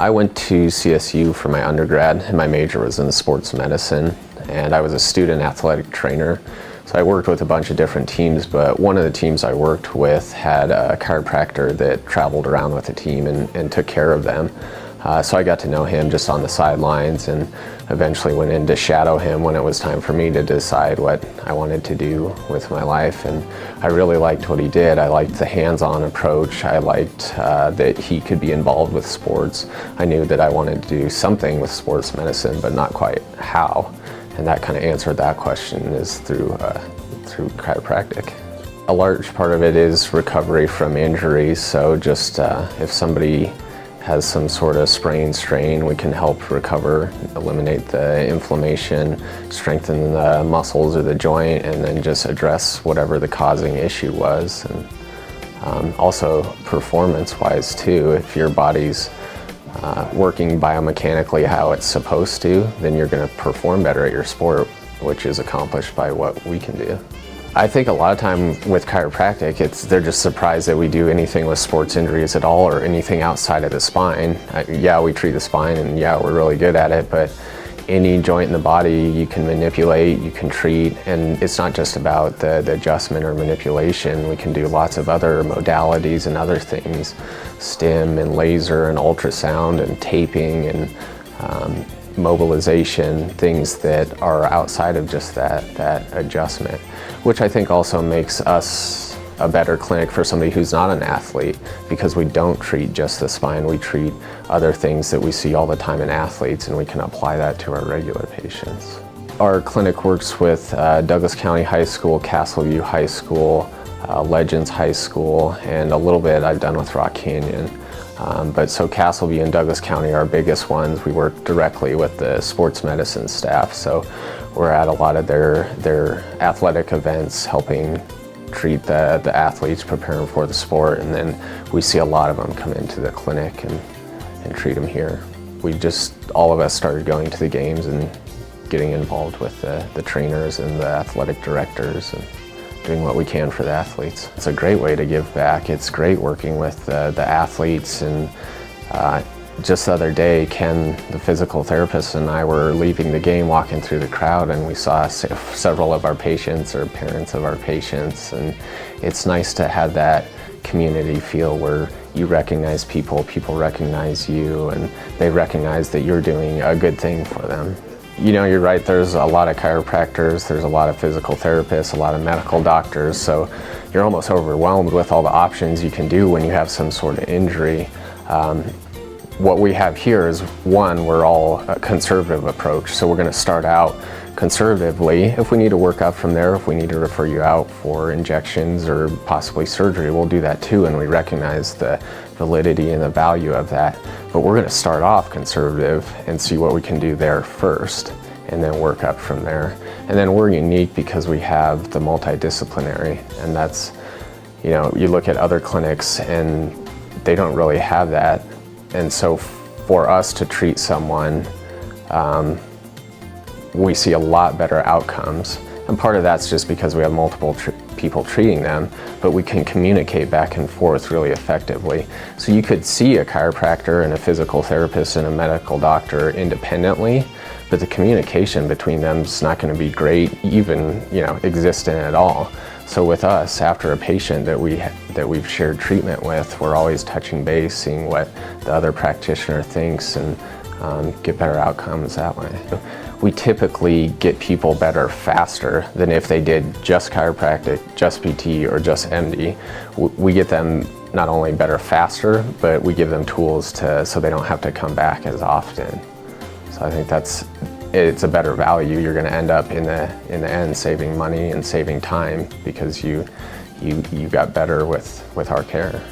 I went to CSU for my undergrad, and my major was in sports medicine, and I was a student athletic trainer. So I worked with a bunch of different teams, but one of the teams I worked with had a chiropractor that traveled around with the team and took care of them. So I got to know him just on the sidelines, and eventually went in to shadow him when it was time for me to decide what I wanted to do with my life. And I really liked what he did. I liked the hands-on approach. I liked that he could be involved with sports. I knew that I wanted to do something with sports medicine, but not quite how. And that kind of answered that question is through chiropractic. A large part of it is recovery from injuries. So just if somebody has some sort of sprain, strain, we can help recover, eliminate the inflammation, strengthen the muscles or the joint, and then just address whatever the causing issue was. And also performance-wise too, if your body's working biomechanically how it's supposed to, then you're going to perform better at your sport, which is accomplished by what we can do. I think a lot of time with chiropractic, they're just surprised that we do anything with sports injuries at all or anything outside of the spine. Yeah, we treat the spine, and yeah, we're really good at it, but any joint in the body you can manipulate, you can treat, and it's not just about the adjustment or manipulation. We can do lots of other modalities and other things, stim and laser and ultrasound and taping and mobilization, things that are outside of just that adjustment, which I think also makes us a better clinic for somebody who's not an athlete, because we don't treat just the spine, we treat other things that we see all the time in athletes, and we can apply that to our regular patients. Our clinic works with Douglas County High School, Castleview High School, Legends High School, and a little bit I've done with Rock Canyon. But so Castleview and Douglas County are our biggest ones. We work directly with the sports medicine staff, so we're at a lot of their athletic events, helping treat the athletes, preparing for the sport, and then we see a lot of them come into the clinic and treat them here. All of us started going to the games and getting involved with the trainers and the athletic directors and doing what we can for the athletes. It's a great way to give back. It's great working with the athletes, and just the other day, Ken, the physical therapist, and I were leaving the game, walking through the crowd, and we saw several of our patients or parents of our patients, and it's nice to have that community feel where you recognize people recognize you, and they recognize that you're doing a good thing for them. You know, you're right, there's a lot of chiropractors, there's a lot of physical therapists, a lot of medical doctors, so you're almost overwhelmed with all the options you can do when you have some sort of injury. What we have here is, one, we're all a conservative approach, so we're going to start out conservatively. If we need to work up from there, if we need to refer you out for injections or possibly surgery, we'll do that too, and we recognize the validity and the value of that. But we're going to start off conservative and see what we can do there first, and then work up from there. And then we're unique because we have the multidisciplinary, and that's, you know, you look at other clinics and they don't really have that. And so for us to treat someone, we see a lot better outcomes. And part of that's just because we have multiple people treating them, but we can communicate back and forth really effectively. So you could see a chiropractor and a physical therapist and a medical doctor independently, but the communication between them is not going to be great, even, you know, existent at all. So with us, after a patient that we've shared treatment with, we're always touching base, seeing what the other practitioner thinks, and get better outcomes that way. We typically get people better faster than if they did just chiropractic, just PT, or just MD. We get them not only better faster, but we give them tools so they don't have to come back as often. So I think it's a better value. You're going to end up in the end saving money and saving time because you got better with our care.